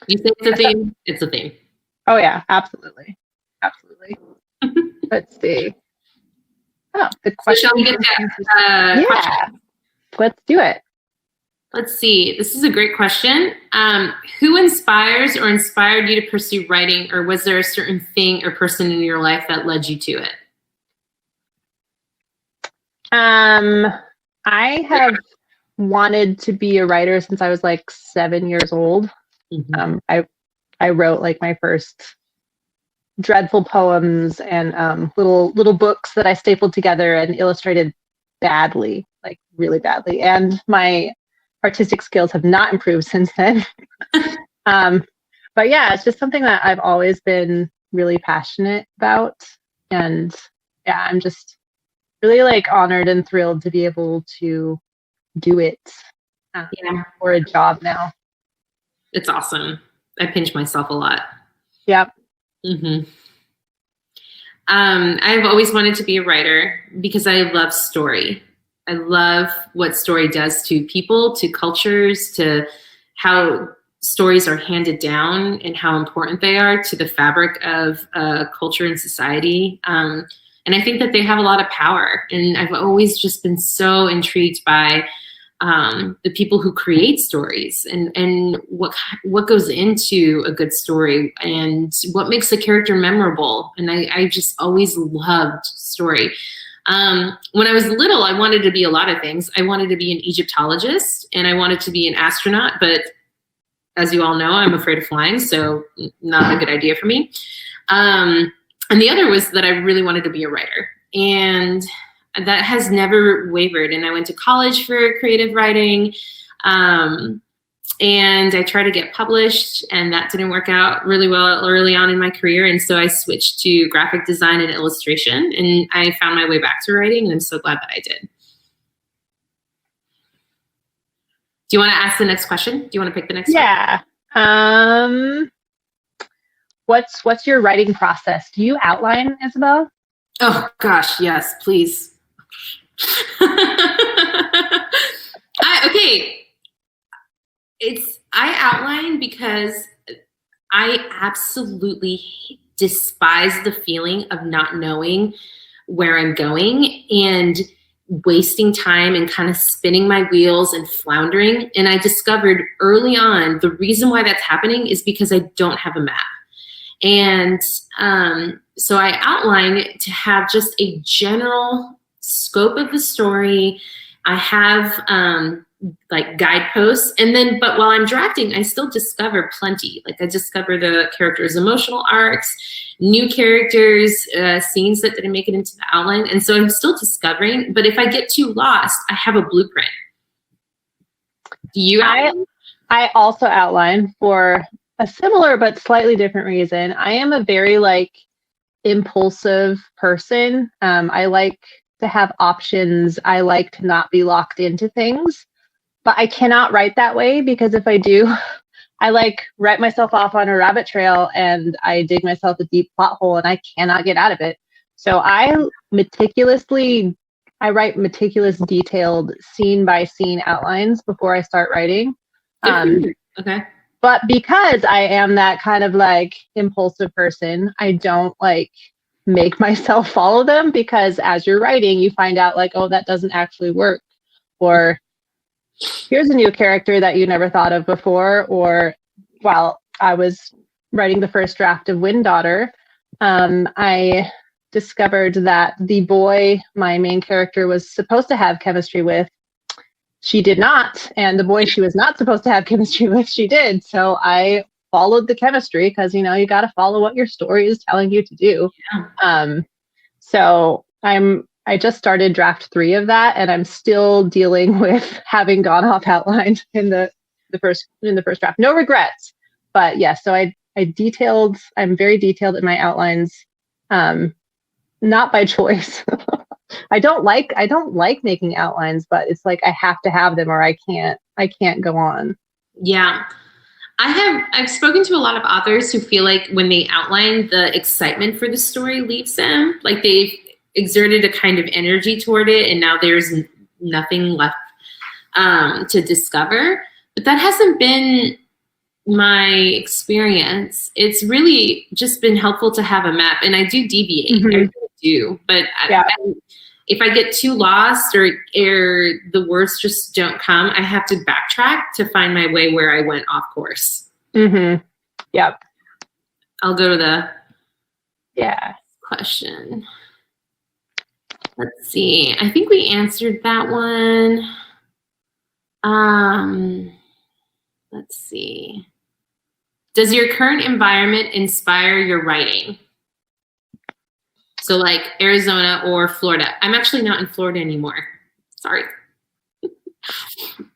You say it's a theme, it's a theme.
Oh yeah, absolutely. Let's see. Oh, the question.
So shall we get that question?
Let's do it.
Let's see. This is a great question. Who inspires or inspired you to pursue writing, or was there a certain thing or person in your life that led you to it?
I have wanted to be a writer since I was like 7 years old. Mm-hmm. I wrote like my first dreadful poems and little books that I stapled together and illustrated badly, like really badly. And my artistic skills have not improved since then. But yeah, it's just something that I've always been really passionate about. And yeah, I'm just really like honored and thrilled to be able to do it for a job now.
It's awesome. I pinch myself a lot.
Yep.
Mm-hmm. I've always wanted to be a writer because I love story. I love what story does to people, to cultures, to how stories are handed down and how important they are to the fabric of culture and society. And I think that they have a lot of power. And I've always just been so intrigued by the people who create stories and what goes into a good story and what makes a character memorable. And I just always loved story. When I was little, I wanted to be a lot of things. I wanted to be an Egyptologist and I wanted to be an astronaut, but as you all know, I'm afraid of flying, so not a good idea for me. And the other was that I really wanted to be a writer, and that has never wavered. And I went to college for creative writing, and I tried to get published, and that didn't work out really well early on in my career. And so I switched to graphic design and illustration, and I found my way back to writing, and I'm so glad that I did. Do you want to ask the next question? Do you want to pick the next one?
Yeah. What's your writing process? Do you outline, Isabell?
Oh gosh, yes, please. I outline because I absolutely despise the feeling of not knowing where I'm going and wasting time and kind of spinning my wheels and floundering. And I discovered early on the reason why that's happening is because I don't have a map. And so I outline to have just a general scope of the story. I have like guideposts, and then, but while I'm drafting, I still discover plenty. Like I discover the characters' emotional arcs, new characters, scenes that didn't make it into the outline. And so I'm still discovering, but if I get too lost, I have a blueprint. Do you outline?
I also outline for a similar but slightly different reason. I am a very like impulsive person. I like to have options. I like to not be locked into things, but I cannot write that way because if I do, I like write myself off on a rabbit trail and I dig myself a deep plot hole and I cannot get out of it. So I write meticulous, detailed scene by scene outlines before I start writing.
Okay.
But because I am that kind of like impulsive person, I don't like make myself follow them because as you're writing, you find out like, oh, that doesn't actually work. Or here's a new character that you never thought of before. Or while I was writing the first draft of Wind Daughter, I discovered that the boy my main character was supposed to have chemistry with, she did not. And the boy she was not supposed to have chemistry with, she did. So I followed the chemistry because, you know, you got to follow what your story is telling you to do. Yeah. So I just started draft 3 of that, and I'm still dealing with having gone off outline in the first draft. No regrets, but yes. So I'm very detailed in my outlines, not by choice. I don't like making outlines, but it's like I have to have them or I can't go on.
Yeah. I've spoken to a lot of authors who feel like when they outline, the excitement for the story leaves them. Like they've exerted a kind of energy toward it and now there's nothing left to discover. But that hasn't been my experience. It's really just been helpful to have a map, and I do deviate. Mm-hmm. I really do. But yeah. If I get too lost or the words just don't come, I have to backtrack to find my way where I went off course.
Mm-hmm. Yep.
I'll go to the question. Let's see. I think we answered that one. Let's see. Does your current environment inspire your writing? So like Arizona or Florida. I'm actually not in Florida anymore. Sorry.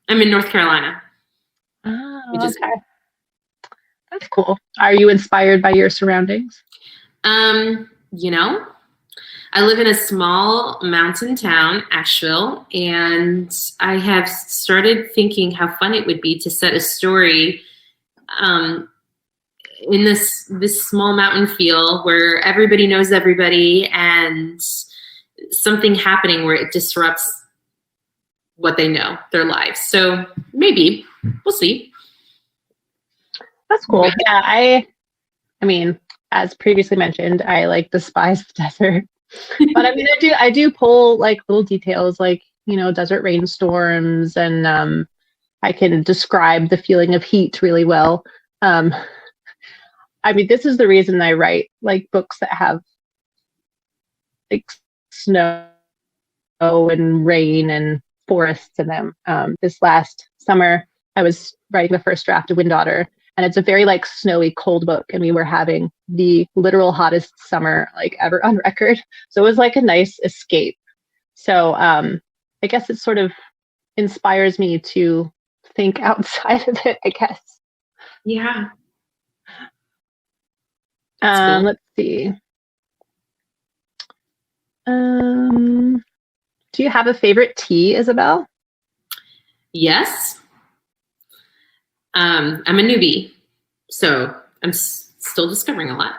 I'm in North Carolina.
Oh, okay. That's cool. Are you inspired by your surroundings?
You know, I live in a small mountain town, Asheville, and I have started thinking how fun it would be to set a story in this small mountain feel where everybody knows everybody and something happening where it disrupts what they know, their lives. So maybe we'll see.
That's cool. Yeah, I mean, as previously mentioned, I like despise the desert, but I mean, I do pull like little details, like, you know, desert rainstorms, and I can describe the feeling of heat really well. I mean, this is the reason I write like books that have like snow and rain and forests in them. This last summer, I was writing the first draft of Wind Daughter, and it's a very like snowy, cold book, and we were having the literal hottest summer like ever on record. So it was like a nice escape. So I guess it sort of inspires me to think outside of it, I guess.
Yeah.
Cool. Let's see. Do you have a favorite tea, Isabell?
Yes. I'm a newbie, so I'm still discovering a lot.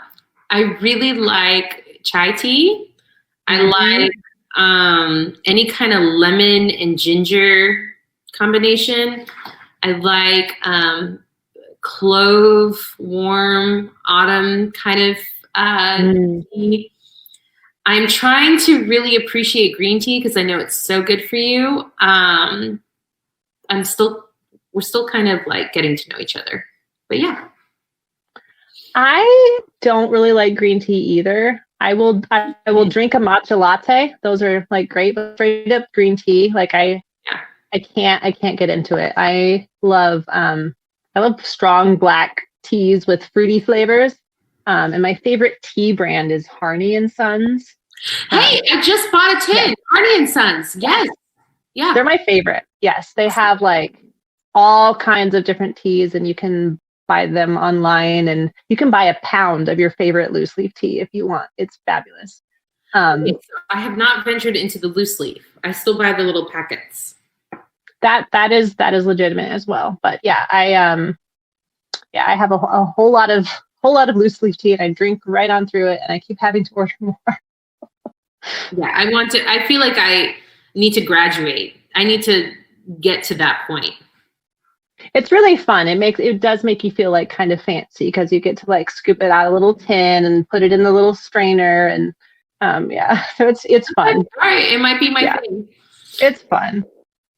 I really like chai tea. I like any kind of lemon and ginger combination. I like clove, warm, autumn kind of tea. I'm trying to really appreciate green tea because I know it's so good for you. We're still kind of like getting to know each other, but yeah.
I don't really like green tea either. I will drink a matcha latte. Those are like great, but straight up green tea, like I can't get into it. I love strong black teas with fruity flavors. And my favorite tea brand is Harney and Sons.
Hey, I just bought a tin. Harney and Sons. Yes. Yeah.
They're my favorite. Yes. They have like all kinds of different teas, and you can buy them online, and you can buy a pound of your favorite loose leaf tea if you want. It's fabulous.
I have not ventured into the loose leaf. I still buy the little packets.
That is legitimate as well. But yeah, I have a whole lot of loose leaf tea, and I drink right on through it, and I keep having to order more.
Yeah, I feel like I need to graduate. I need to get to that point.
It's really fun. It does make you feel like kind of fancy because you get to like scoop it out of a little tin and put it in the little strainer, and so it's fun.
All right, it might be my thing.
It's fun.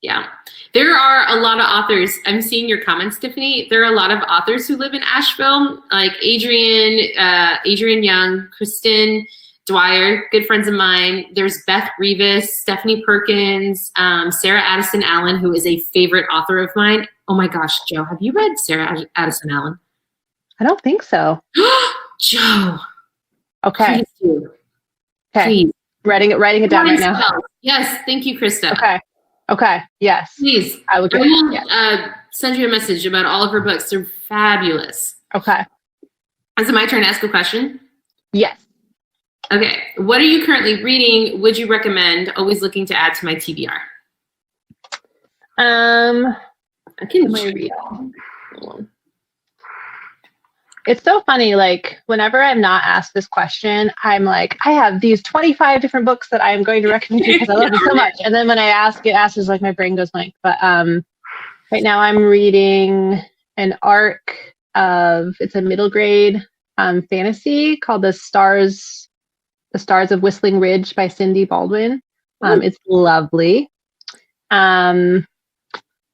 Yeah. There are a lot of authors. I'm seeing your comments, Tiffany. There are a lot of authors who live in Asheville, like Adrian Young, Kristen Dwyer, good friends of mine. There's Beth Revis, Stephanie Perkins, Sarah Addison Allen, who is a favorite author of mine. Oh my gosh, Joe, have you read Sarah Addison Allen?
I don't think so.
Joe.
Okay.
Please do.
Okay.
Please.
Writing it down right now.
Yes. Thank you, Krista.
Okay. Yes.
Please.
I will
send you a message about all of her books. They're fabulous.
Okay.
Is it my turn to ask a question?
Yes.
Okay. What are you currently reading? Would you recommend? Always looking to add to my TBR. I can read.
It's so funny, like, whenever I'm not asked this question, I'm like, I have these 25 different books that I'm going to recommend you because I love them so much. And then when I get asked, it's like my brain goes blank. But right now I'm reading an arc it's a middle grade fantasy called The Stars of Whistling Ridge by Cindy Baldwin. It's lovely.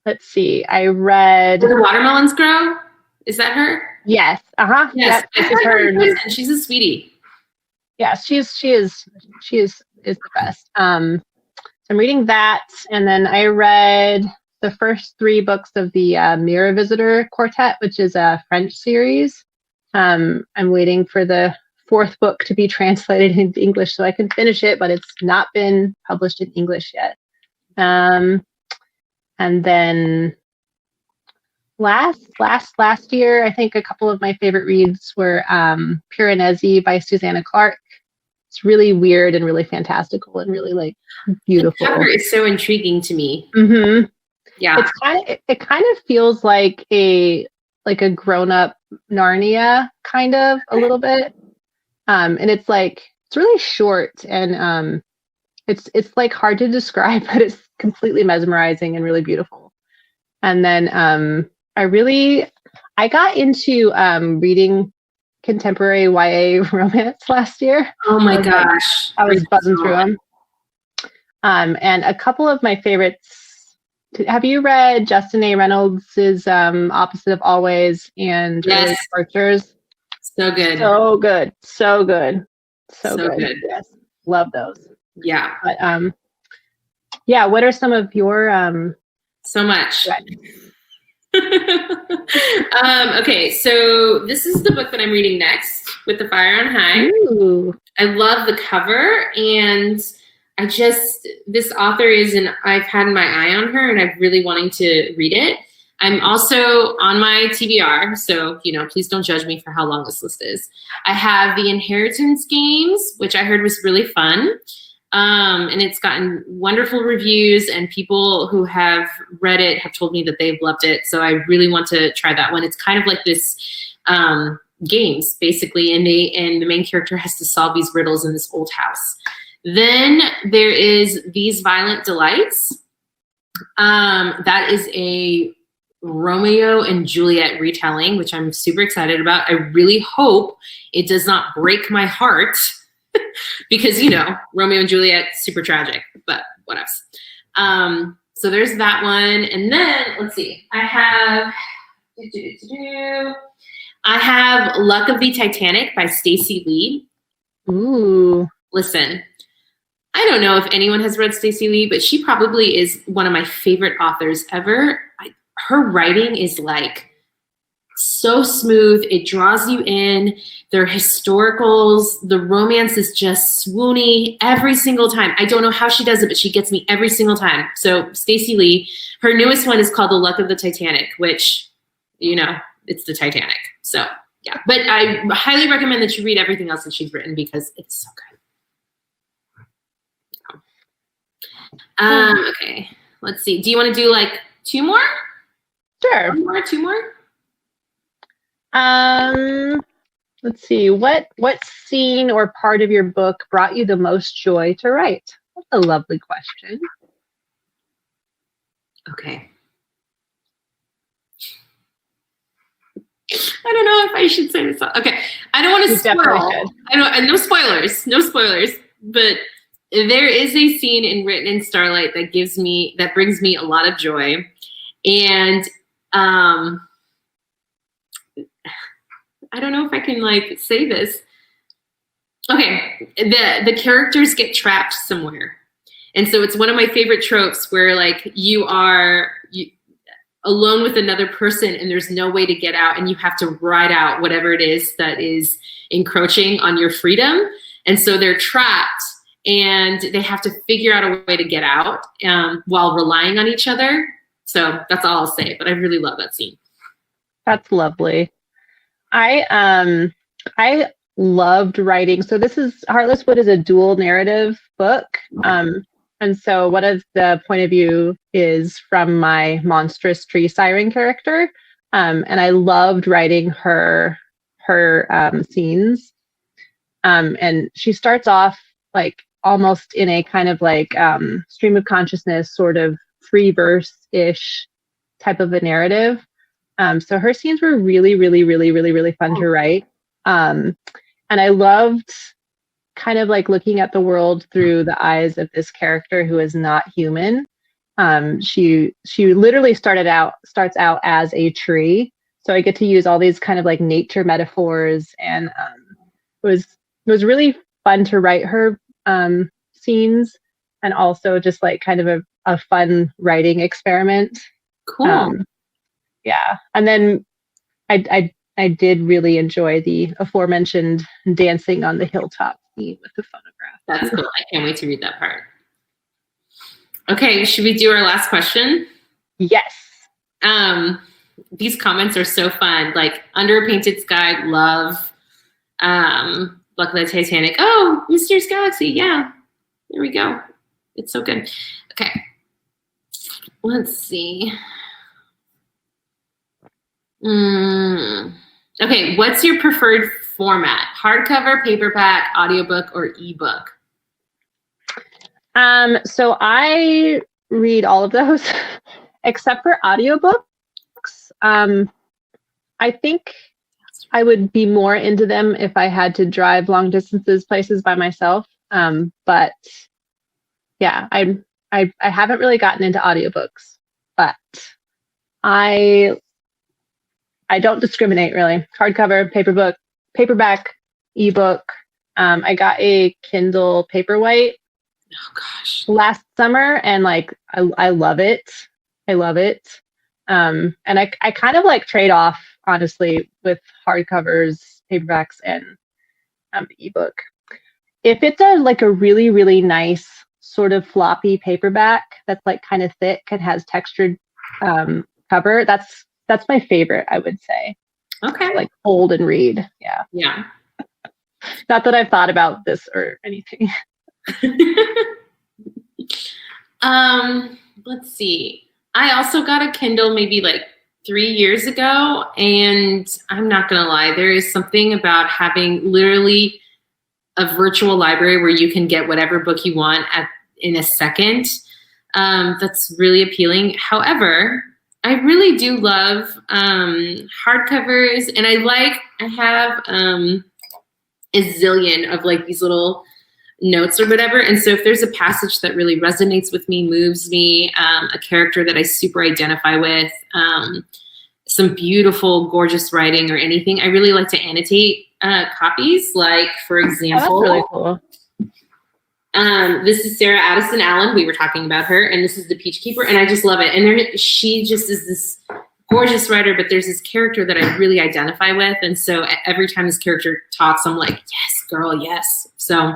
Let's see, I read...
Where the Watermelons Grow? Is that her?
Yes. Uh-huh.
Yes.
Yep. This is her.
She's a sweetie.
Yes, she is the best. So I'm reading that, and then I read the first 3 books of the Mirror Visitor Quartet, which is a French series. I'm waiting for the 4th book to be translated into English so I can finish it, but it's not been published in English yet. And then last year, I think a couple of my favorite reads were Piranesi by Susanna Clark. It's really weird and really fantastical and really like beautiful.
The cover is so intriguing to me.
Mm-hmm.
Yeah,
it kind of feels like a grown-up Narnia, kind of a little bit. And it's really short, and it's like hard to describe, but it's completely mesmerizing and really beautiful. And then I got into reading contemporary YA romance last year.
Oh my gosh.
I was buzzing through them. And a couple of my favorites. Have you read Justin A. Reynolds' Opposite of Always and Early Departures?
So good.
So good. So good.
So good.
Yes. Love those.
Yeah.
But what are some of your
so much. Okay, so this is the book that I'm reading next, With the Fire on High.
Ooh.
I love the cover, and this author I've had my eye on her, and I'm really wanting to read it. I'm also on my TBR, so, please don't judge me for how long this list is. I have The Inheritance Games, which I heard was really fun. And it's gotten wonderful reviews, and people who have read it have told me that they've loved it. So I really want to try that one. It's kind of like this games, basically, and the main character has to solve these riddles in this old house. Then there is These Violent Delights. That is a Romeo and Juliet retelling, which I'm super excited about. I really hope it does not break my heart because, Romeo and Juliet, super tragic, but what else? So there's that one. And then, let's see, I have Luck of the Titanic by Stacey Lee.
Ooh.
Listen, I don't know if anyone has read Stacey Lee, but she probably is one of my favorite authors ever. Her writing is like so smooth. It draws you in. They're historicals. The romance is just swoony every single time. I don't know how she does it, but she gets me every single time. So Stacey Lee, her newest one is called The Luck of the Titanic, which, it's the Titanic. So yeah, but I highly recommend that you read everything else that she's written because it's so good. Okay, let's see. Do you want to do like two more?
Sure.
One more, two more?
Let's see. What scene or part of your book brought you the most joy to write? That's a lovely question.
Okay. I don't know if I should say this. Okay. I don't want to spoil. No spoilers. But there is a scene Written in Starlight that brings me a lot of joy. And I don't know if I can say this. Okay, the characters get trapped somewhere. And so it's one of my favorite tropes where you are alone with another person and there's no way to get out and you have to ride out whatever it is that is encroaching on your freedom. And so they're trapped and they have to figure out a way to get out while relying on each other. So that's all I'll say, but I really love that scene.
That's lovely. I loved writing. So Heartless Wood is a dual narrative book. And so one of the point of view is from my monstrous tree siren character. And I loved writing her scenes. And she starts off almost in a kind of stream of consciousness, sort of free verse-ish type of a narrative. So her scenes were really, really, really, really, really fun to write. And I loved kind of looking at the world through the eyes of this character who is not human. She literally starts out as a tree. So I get to use all these kind of nature metaphors, and it was really fun to write her scenes, and also just kind of a fun writing experiment.
Cool.
Yeah. And then I did really enjoy the aforementioned dancing on the hilltop scene with the phonograph.
That's cool. I can't wait to read that part. Okay, should we do our last question?
Yes.
These comments are so fun. Under a Painted Sky, love. Luck of the Titanic. Oh, Mysterious Galaxy. Yeah. There we go. It's so good. Okay. Let's see. Okay, what's your preferred format? Hardcover, paperback, audiobook, or ebook?
So I read all of those except for audiobooks. I think I would be more into them if I had to drive long distances places by myself. But yeah, I haven't really gotten into audiobooks, but I don't discriminate really. Hardcover, paperback, ebook. I got a Kindle Paperwhite last summer, and I love it. I love it. And I kind of trade off, honestly, with hardcovers, paperbacks, and ebook. If it's a really, really nice sort of floppy paperback that's kind of thick and has textured cover, that's my favorite, I would say.
Okay.
Hold and read. Yeah.
Yeah.
Not that I've thought about this or anything.
Let's see. I also got a Kindle maybe 3 years ago, and I'm not gonna lie, there is something about having literally a virtual library where you can get whatever book you want in a second. That's really appealing. However, I really do love hardcovers, and I have a zillion of like these little notes or whatever. And so if there's a passage that really resonates with me, moves me, a character that I super identify with, some beautiful, gorgeous writing or anything, I really like to annotate copies. Like, for example,
Oh, that's really cool.
This is Sarah Addison Allen. We were talking about her, and this is The Peach Keeper, and I just love it. And she just is this gorgeous writer, but there's this character that I really identify with, and so every time this character talks, I'm like, yes, girl, yes. So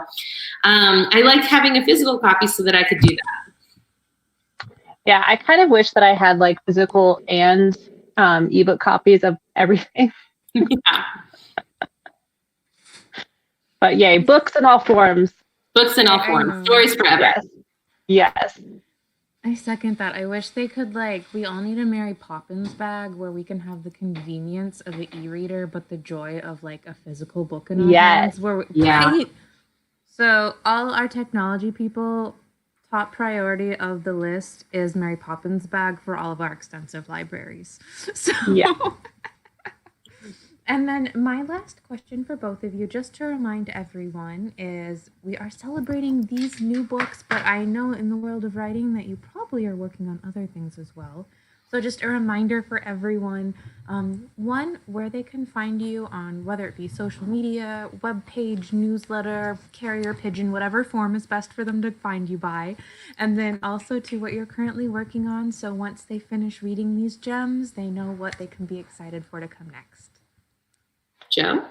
I liked having a physical copy so that I could do that.
Yeah, I kind of wish that I had like physical and ebook copies of everything.
Yeah.
But yay, books in all forms.
Books in all forms. Stories forever.
Yes.
I second that. I wish they could, like, we all need a Mary Poppins bag where we can have the convenience of the e-reader, but the joy of, like, a physical book in our hands. Right? So all our technology people, top priority of the list is Mary Poppins bag for all of our extensive libraries. So, yeah. And then my last question for both of you, just to remind everyone, is we are celebrating these new books, but I know in the world of writing that you probably are working on other things as well. So just a reminder for everyone, one, where they can find you on whether it be social media, webpage, newsletter, carrier pigeon, whatever form is best for them to find you by. And then also to what you're currently working on. So once they finish reading these gems, they know what they can be excited for to come next.
Jo?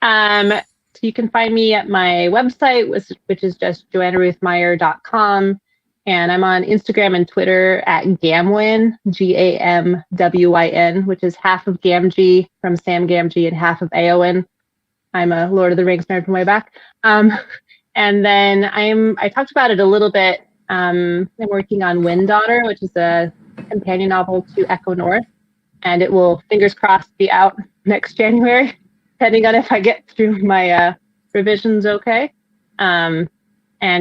So you can find me at my website, which is just joannaruthmeyer.com. And I'm on Instagram and Twitter at Gamwyn, Gamwyn, which is half of Gamgee from Sam Gamgee and half of Eowyn. I'm a Lord of the Rings nerd from way back. And then I talked about it a little bit. I'm working on Wind Daughter, which is a companion novel to Echo North. And it will, fingers crossed, be out next January, depending on if I get through my revisions okay. And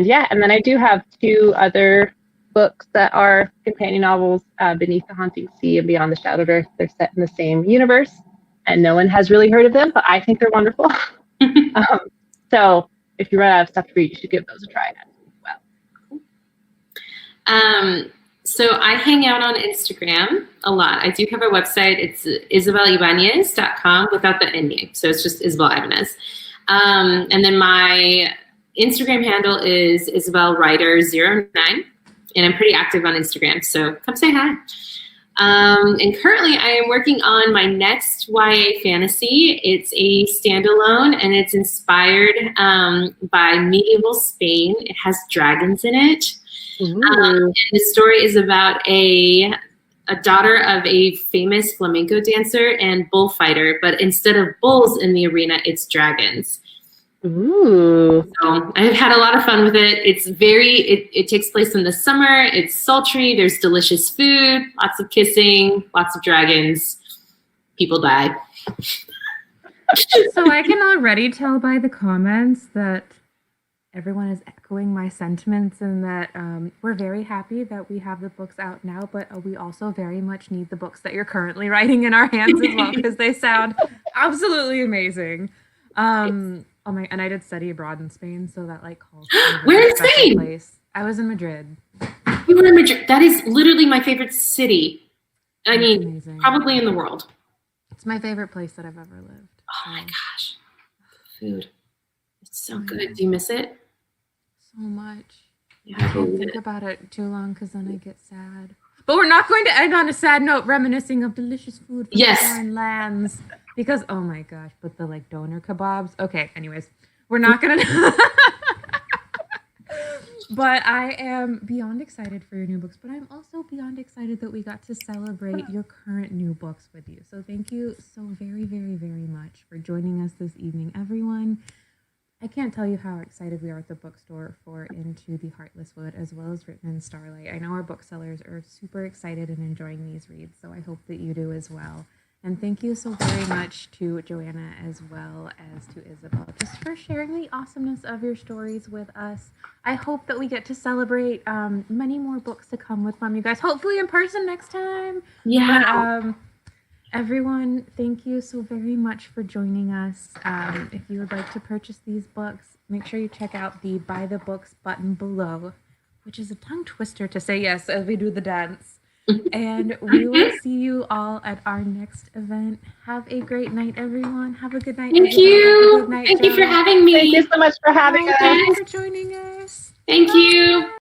then I do have 2 other books that are companion novels, Beneath the Haunting Sea and Beyond the Shadowed Earth. They're set in the same universe, and no one has really heard of them, but I think they're wonderful. So if you run out of stuff to read, you should give those a try as well.
So I hang out on Instagram a lot. I do have a website. It's isabellibañez.com without the N name. So it's just Isabell Ibañez. And then my Instagram handle is isabellwriter09. And I'm pretty active on Instagram. So come say hi. And currently I am working on my next YA fantasy. It's a standalone and it's inspired by medieval Spain. It has dragons in it. And the story is about a daughter of a famous flamenco dancer and bullfighter, but instead of bulls in the arena, it's dragons.
Ooh.
So I've had a lot of fun with it. It's it takes place in the summer. It's sultry. There's delicious food, lots of kissing, lots of dragons. People die.
So I can already tell by the comments that everyone is echoing my sentiments and that we're very happy that we have the books out now, but we also very much need the books that you're currently writing in our hands as well, because they sound absolutely amazing. And I did study abroad in Spain, so that like calls
Where in Spain?
Place. I was in Madrid.
You were in Madrid. That is literally my favorite city. I mean,
amazing.
Probably in the world.
It's my favorite place that I've ever lived.
Oh my gosh. Food. It's so good. Do you miss it?
So much.
Yeah,
I can't think about it too long because then I get sad. But we're not going to end on a sad note, reminiscing of delicious food from foreign lands. Because, oh my gosh, but the like doner kebabs. Okay, anyways, we're not going to. But I am beyond excited for your new books. But I'm also beyond excited that we got to celebrate your current new books with you. So thank you so very, very, very much for joining us this evening, everyone. I can't tell you how excited we are at the bookstore for Into the Heartless Wood, as well as Written in Starlight. I know our booksellers are super excited and enjoying these reads, so I hope that you do as well. And thank you so very much to Joanna as well as to Isabell, just for sharing the awesomeness of your stories with us. I hope that we get to celebrate many more books to come with from you guys, hopefully in person next time.
Yeah.
But, Everyone, thank you so very much for joining us. If you would like to purchase these books, make sure you check out the Buy the Books button below, which is a tongue twister to say yes as we do the dance. And we will see you all at our next event. Have a great night, everyone. Have a good night.
Thank
Isabel.
you.
Have a good night,
Thank you for
Joanna.
having me.
Thank you so much for having
Bye.
us.
Thank you for joining us.
Thank you.